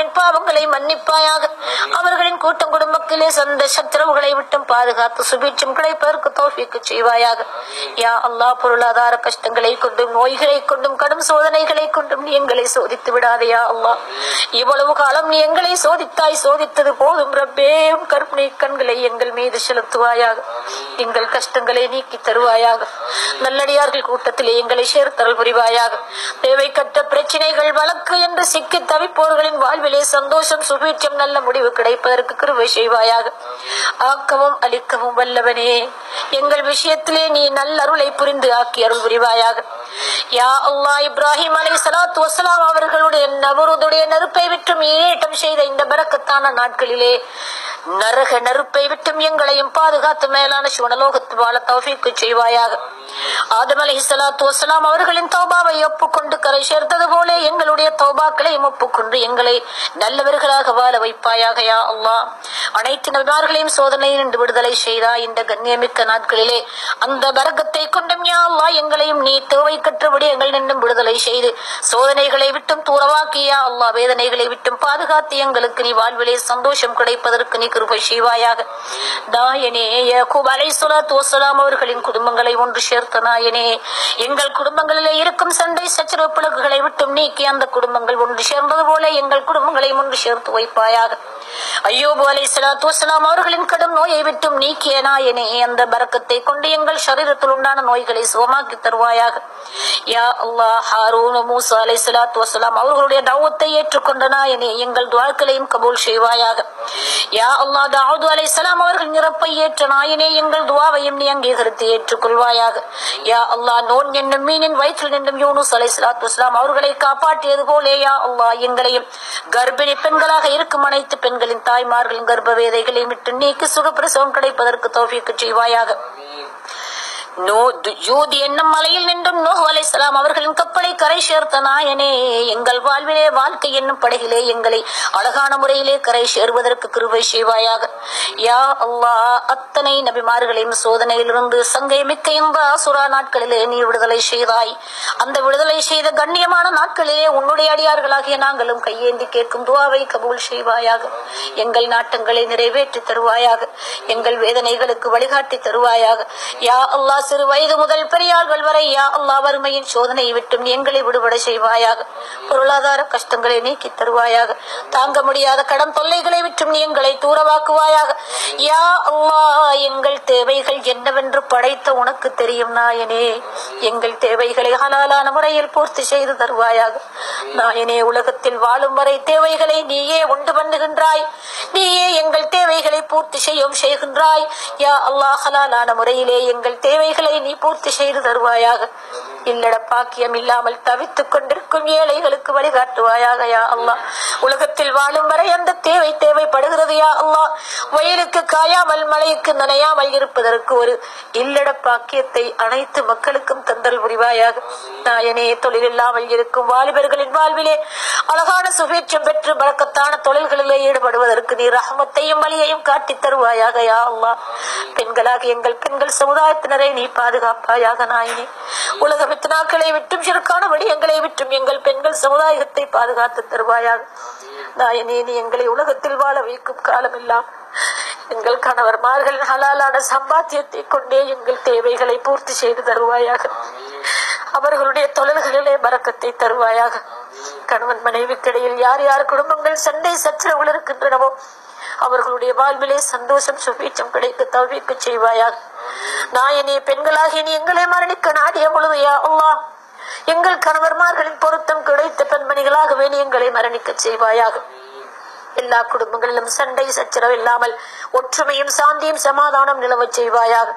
அவர்களின் பாவங்களை மன்னிப்பாயாக. அவர்களின் கூட்டம் குடும்பத்திலே சந்த சத்திரவுகளை விட்டும் பாதுகாத்து சுபீட்சம் கிடைப்பதற்கு தௌஃபீக்கு செய்வாயாக. யா அல்லாஹ், பொருளாதார கஷ்டங்களை கொண்டும் நோய்களை கொண்டும் கடும் சோதனைகளை கொண்டும் நீ எங்களை சோதித்து விடாதையா அல்லாஹ். இவ்வளவு காலம் நீ எங்களை சோதித்தாய், சோதித்தது போதும் ரப்பே. கற்பனை கண்களை எங்கள் மீது செலுத்துவாயாக. எங்கள் கஷ்டங்களை நீக்கி தருவாயாக. நல்லடியார்கள் கூட்டத்திலே எங்களை சேர்த்தல் புரிவாயாக. தேவை கட்ட பிரச்சனைகள் வழக்கு என்று சிக்கி தவிப்போர்களின் வாழ்விலே சந்தோஷம் சுபீட்சம் நல்ல முடிவு கிடைப்பதற்கு கிருபை செய்வாயாக. ஆக்கவும் அளிக்கவும் வல்லவனே, எங்கள் விஷயத்திலே நீ நல்லருளை புரிந்து ஆக்கி அருள் புரிவாயாக. யா அல்லாஹ், இப்ராஹிம் அலைஹிஸ்ஸலாத்து வஸ்ஸலாம் அவர்களுடைய நபருடைய நெருப்பை விட்டும் ஈடேற்றம் செய்த இந்த பரக்கத்தான நாட்களிலே நரக நெருப்பை விட்டும் எங்களையும் பாதுகாத்து மேலான சுவனலோகத்து வாழ தௌஃபீக்கு செய்வாயாக. ஆதம் அலைஹிஸ்ஸலாத்து வஸ்ஸலாம் அவர்களின் தௌபாவை ஒப்புக்கொண்டு கரை சேர்த்தது போல எங்களுடைய தௌபாக்களையும் ஒப்புக்கொண்டு எங்களை நல்லவர்களாக வாழ வைப்பாயாக. யா அல்லாஹ், அனைத்து நபிமார்களையும் சோதனையில் நின்று விடுதலை செய்தாய். இந்த கண்ணியமிக்க நாட்களிலே அந்த பரக்கத்தை கொண்டும் யா அல்லாஹ் எங்களையும் நீ தேவை கற்றபடி எங்கள் நின்றும் விடுதலை செய்து சோதனைகளை விட்டும் தூரவாக்கி யா அல்லாஹ் வேதனைகளை விட்டும் பாதுகாத்து எங்களுக்கு நீ வாழ்விலே சந்தோஷம் கிடைப்பதற்கு நீ கிருபை செய்வாயாக. நாயனே, யாக்கூப் அலைஹிஸ்ஸலாத்து வஸ்ஸலாம் அவர்களின் குடும்பங்களை ஒன்று சேர்த்த நாயனே, எங்கள் குடும்பங்களிலே இருக்கும் சண்டை சச்சரவு பிளக்குகளை விட்டும் நீக்கி அந்த குடும்பங்கள் ஒன்று சேர்ந்தது போல எங்கள் குடும்பங்களை ஒன்று சேர்த்து வைப்பாயாக. அய்யூப் அலைஹிஸ்ஸலாத்து வஸ்ஸலாம் அவர்களின் கடும் நோயை விட்டும் நீக்கிய நாயனே, அந்த பரக்கத்தை கொண்டு எங்கள் சரீரத்தில் உண்டான நோய்களை சுகமாக்கி தருவாயாக. யா அல்லாஹ், ஹாரூன் மூசா அலைஹிஸ்ஸலாத்து வஸ்ஸலாம் அவர்களுடைய தஅவத்தை ஏற்றுக்கொண்ட நாயனே, எங்கள் துஆக்களையும் கபூல் செய்வாயாக. யா அல்லாஹ், தாவூத் அலைஹிஸ்ஸலாம் அவர்கள் நிரப்பை ஏற்ற நாயனே, எங்கள் துஆவையும் நீ அங்கீகரித்து ஏற்றுக்கொள்வாயாக. யா அல்லாஹ், நோன் என்னும் மீனின் வயிற்றில் நின்றும் யூனுஸ் அலைஹிஸ்ஸலாத்து வஸ்ஸலாம் அவர்களை காப்பாற்றியது போலே யா அல்லாஹ் எங்களையும் கர்ப்பிணி பெண்களாக இருக்கும் அனைத்து பெண்களின் தாய்மார்களின் கர்ப்ப வேதைகளை விட்டு நீக்கி சுகப்பிரசவம் கிடைப்பதற்கு தௌஃபீக்கு செய்வாயாக. என்னும் மலையில் நின்றும் நூஹ் அலைஹிஸ்ஸலாம் அவர்களின் கப்பலை கரை சேர்த்த நாயனே, எங்கள் வாழ்விலே வாழ்க்கை என்னும் படகிலே எங்களை அழகான முறையிலே கரை சேருவதற்கு கிருபை செய்வாயாக. யா அல்லாஹ், அத்தனை நபிமார்களையும் சோதனையிலிருந்து சங்கை மிக்க இந்த அசுரா நாட்களிலே நீ விடுதலை செய்தாய். அந்த விடுதலை செய்த கண்ணியமான நாட்களிலே உன்னுடைய அடியார்களாகிய நாங்களும் கையேந்தி கேட்கும் துஆவை கபூல் செய்வாயாக. எங்கள் நாட்டங்களை நிறைவேற்றி தருவாயாக. எங்கள் வேதனைகளுக்கு வழிகாட்டி தருவாயாக. யா அல்லாஹ், சிறு வயது முதல் பெரியார்கள் வரை யா அல்லாஹ் வறுமையின் சோதனையை விட்டும் எங்களை விடுபட செய்வாயாக. பொருளாதார கஷ்டங்களை நீக்கி தருவாயாக. தாங்க முடியாத கடன் தொல்லைகளை விட்டும் நீ எங்களை தூரவாக்குவாயாக. யா அல்லாஹ், எங்கள் தேவைகள் என்னவென்று படைத்த உனக்கு தெரியும் நாயனே. எங்கள் தேவைகளை ஹலாலான முறையில் பூர்த்தி செய்து தருவாயாக. நாயனே, உலகத்தில் வாழும் வரை தேவைகளை நீயே உண்டு பண்ணுகின்றாய். நீயே எங்கள் தேவைகளை பூர்த்தி செய்கின்றாய். யா அல்லாஹ், ஹலாலான முறையிலே எங்கள் தேவைகளை நீ பூர்த்தி செய்து தருவாயாக. இல்லட பாக்கியம் இல்லாமல் தவித்துக் கொண்டிருக்கும் ஏழைகளுக்கு வழிகாட்டுவாயாக. யா அல்லாஹ், உலகத்தில் வாழும் வரை அந்த தேவைப்படுகிறது. யா அல்லாஹ், வயலுக்கு காயாமல் மழைக்கு நனையாமல் இருப்பதற்கு ஒரு இல்லட பாக்கியத்தை அனைத்து மக்களுக்கும் தந்தல் புரிவாயாக. நாயனே, தொழில் இல்லாமல் இருக்கும் வாலிபர்களின் வாழ்விலே அழகான சுபீட்சம் பெற்று பரக்கத்தான தொழில்களிலே ஈடுபடுவதற்கு நீ ரஹமத்தையும் வழியையும் காட்டி தருவாயாக. யா அல்லாஹ், பெண்களாக எங்கள் பெண்கள் சமுதாயத்தினரை நீ பாதுகாப்பாயாக. நாயனே, உலக பித்னாக்களை விட்டும் சிறுக்கான விடயங்களை விட்டும் எங்கள் பெண்கள் சமுதாயத்தை பாதுகாத்து தருவாயாக. நாயனே, நீ எங்களை உலகத்தில் வாழ வைக்கும் காலமெல்லாம் எங்கள் கணவர்மார்களின் ஹலாலான சம்பாத்தியத்தை கொண்டே எங்கள் தேவைகளை பூர்த்தி செய்து தருவாயாக. அவர்களுடைய தொழில்களிலே பரக்கத்தை தருவாயாக. கணவன் மனைவிக்கிடையில் யார் யார் குடும்பங்கள் சண்டை சச்சரவுகள் இருக்கின்றனவோ அவர்களுடைய வாழ்விலே சந்தோஷம் சுபீட்சம் கிடைக்க தௌஃபீக்கு செய்வாயாக. நாயனே, பெண்களாகி நீ எங்களை மரணிக்க நாடிய பொழுது யா அல்லாஹ் எங்கள் கணவர்மார்களின் பொருத்தம் கிடைத்த பெண்மணிகளாகவே நீ எங்களை மரணிக்க செய்வாயாக. எல்லா குடும்பங்களிலும் சண்டை சச்சரவு இல்லாமல் ஒற்றுமையும் சாந்தியும் சமாதானம் நிலவச் செய்வாயாக.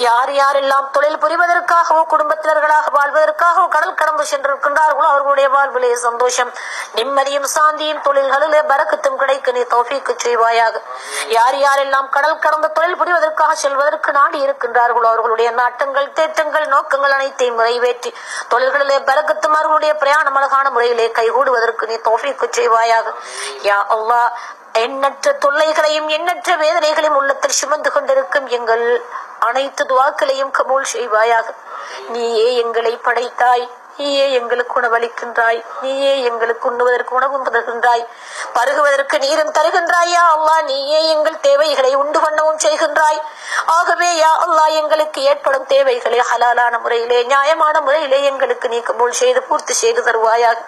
யார் யாரெல்லாம் தொழில் புரிவதற்காகவோ குடும்பத்தினர்களாக வாழ்வதற்காகவோ கடல் கடந்து சென்றிருக்கின்றார்களோ அவர்களுடைய வாழ்விலே சந்தோஷம் நிம்மதியும் சாந்தியும் தொழில்களிலே பரக்கத்தும் கிடைக்க நீ தௌஃபீக்கு செய்வாயாக. யார் யாரெல்லாம் கடல் கடந்து தொழில் புரிவதற்காக செல்வதற்கு நாடி இருக்கின்றார்களோ அவர்களுடைய நாட்டங்கள் தேட்டங்கள் நோக்கங்கள் அனைத்தையும் நிறைவேற்றி தொழில்களிலே பரக்கத்தும் அவர்களுடைய பிரயாணம் அழகான முறையிலே கைகூடுவதற்கு நீ தௌஃபீக்கு செய்வாயாக. யா அல்லாஹ், எண்ணற்ற தொல்லைகளையும் எண்ணற்ற வேதனைகளையும் உள்ளத்தில் சுமந்து கொண்டிருக்கும் எங்கள் அனைத்து துஆக்களையும் கபூல் செய்வாயாக. நீயே எங்களை படைத்தாய், நீயே எங்களுக்கு உணவளிக்கின்றாய், நீயே எங்களுக்கு உண்ணுவதற்கு உணவும் தருகின்றாய், பருகுவதற்கு நீரும் தருகின்றாய். யா அல்லாஹ், நீயே எங்கள் தேவைகளை உண்டு பண்ணவும் செய்கின்றாய். ஆகவே யா அல்லாஹ், எங்களுக்கு ஏற்படும் தேவைகளை ஹலாலான முறையிலே, நியாயமான முறையிலே எங்களுக்கு நீ கபூல் செய்து பூர்த்தி செய்து தருவாயாக.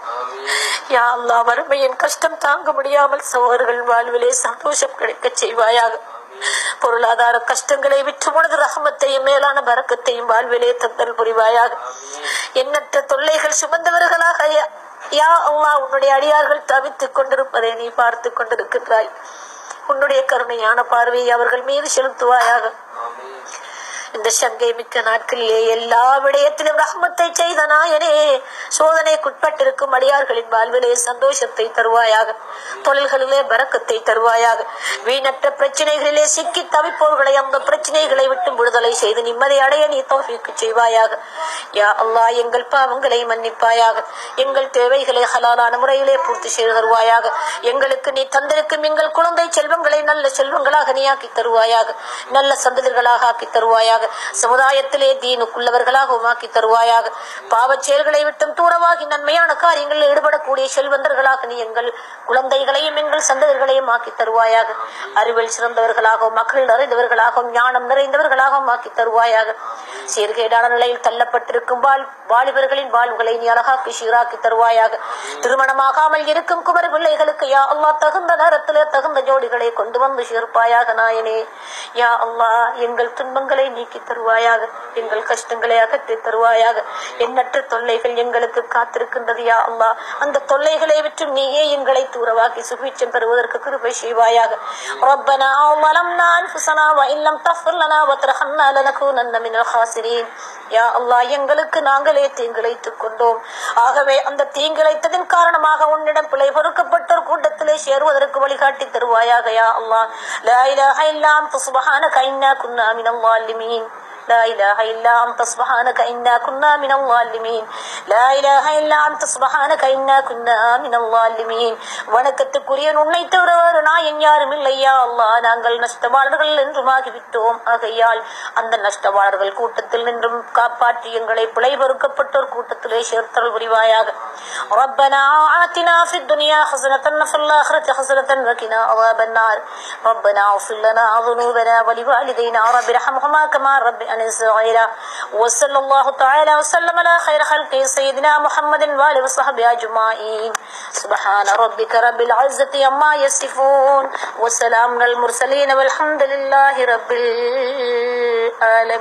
யா அல்லாஹ், வறுமையின் கஷ்டம் தாங்க முடியாமல் சகோதரர்கள் வாழ்விலே சந்தோஷம் கிடைக்க செய்வாயாக. பொருளாதார கஷ்டங்களை விற்று உனது ரஹமத்தையும் மேலான பரக்கத்தையும் வாழ்விலே தந்தல் புரிவாயாக. எண்ணற்ற தொல்லைகள் சுமந்தவர்களாக யா அல்லாஹ், உன்னுடைய அடியார்கள் தவித்துக் கொண்டிருப்பதை நீ பார்த்து கொண்டிருக்கின்றாய். உன்னுடைய கருணையான பார்வையை அவர்கள் மீது செலுத்துவாயாக. இந்த சங்கை மிக்க நாட்களிலே எல்லா விடயத்திலும் ரஹ்மத்தை செய்த நாயனே, சோதனைக்குட்பட்டிருக்கும் அடியார்களின் வாழ்விலே சந்தோஷத்தை தருவாயாக, தொழில்களிலே பரக்கத்தை தருவாயாக. வீணற்ற பிரச்சனைகளிலே சிக்கி தவிப்போர்களை அந்த பிரச்சனைகளை விட்டு விடுதலை செய்து நிம்மதி அடைய நீ தௌஃபீக் செய்வாயாக. யா அல்லாஹ், எங்கள் பாவங்களை மன்னிப்பாயாக, எங்கள் தேவைகளை ஹலாலான முறையிலே பூர்த்தி செய்து தருவாயாக. எங்களுக்கு நீ தந்திருக்கும் எங்கள் குழந்தை செல்வங்களை நல்ல செல்வங்களாக நீ ஆக்கி தருவாயாக, நல்ல சந்ததிகளாக ஆக்கி தருவாயாக. சமுதாயத்திலே தீனுக்குள்ளவர்களாக உமாக்கி தருவாயாக. பாவச் செயல்களை விட்டும் தூரமாகி நன்மையான காரியங்களில் ஈடுபடக்கூடிய செல்வந்தர்களாக நீ எங்கள் குழந்தைகளையும் எங்கள் சந்ததிகளையும் ஆக்கி தருவாயாக. அறிவில் சிறந்தவர்களாகவும் மக்கள் நிறைந்தவர்களாகவும் ஞானம் நிறைந்தவர்களாகவும் ஆக்கி தருவாயாக. சீர்கேடான நிலையில் தள்ளப்பட்டிருக்கும் வாலிபர்களின் வாழ்வுகளை நீ அழகாக்கி சீராக்கி தருவாயாக. திருமணமாகாமல் இருக்கும் குமரி பிள்ளைகளுக்கு யா அல்லாஹ் தகுந்த நேரத்திலே தகுந்த ஜோடிகளை கொண்டு வந்து சேர்ப்பாயாக. நாயனே யா அல்லாஹ், எங்கள் துன்பங்களை நீக்கி தருவாயாக, எங்கள் கஷ்டங்களை அகற்றி தருவாயாக. எண்ணற்ற தொல்லைகள் எங்களுக்கு காத்திருக்கின்றது யா அல்லாஹ், அந்த தொல்லைகளை விட்டு நீயே எங்களை தூரவாக்கி சுபீட்சம் பெறுவதற்கு கிருபை செய்வாயாக. ரப்பனா ظلمنا أنفسنا وإن لم تغفر لنا وترحمنا لنكونن من الخاسرين. யா அல்லாஹ், எங்களுக்கு நாங்களே தீங்கிழைத்துக் கொண்டோம். ஆகவே அந்த தீங்கிழைத்ததின் காரணமாக உன்னிடம் பிழை பொறுக்கப்பட்டோர் கூட்டத்திலே சேருவதற்கு வழிகாட்டி தருவாயாக. யா அல்லாஹ், லா இலாஹ இல்லா அன்த சுப்ஹானக இன்னா குன்னா மினல் ஸாலிமீன். لا إله إلا أنت سبحانك إنا كنا من الظالمين. لا إله إلا أنت سبحانك إنا كنا من الظالمين. வணக்கத்துக்குரிய உன்னை தவிர வேறு நாயன் யாரும் இல்லை யா அல்லாஹ். நாங்கள் நஷ்டவாளர்கள் என்றும் ஆகிவிட்டோம். ஆகையால் அந்த நஷ்டவாளர்கள் கூட்டத்தில் நின்றும் காப்பாற்றி எங்களை பிழை பொறுக்கப்பட்டோர் கூட்டத்திலே சேர்த்தல் புரிவாயாக. ربنا آتنا في الدنيا حسنة وفي الآخرة حسنة وقنا عذاب النار. ربنا اغفر لنا ذنوبنا ولوالدينا رب ارحمهما كما ربياني صغيرا. وصلى الله تعالى وسلم على خير خلقه سيدنا محمد وآله وصحبه أجمعين. سبحان ربك رب العزة عما يصفون وسلام على المرسلين والحمد لله رب العالمين.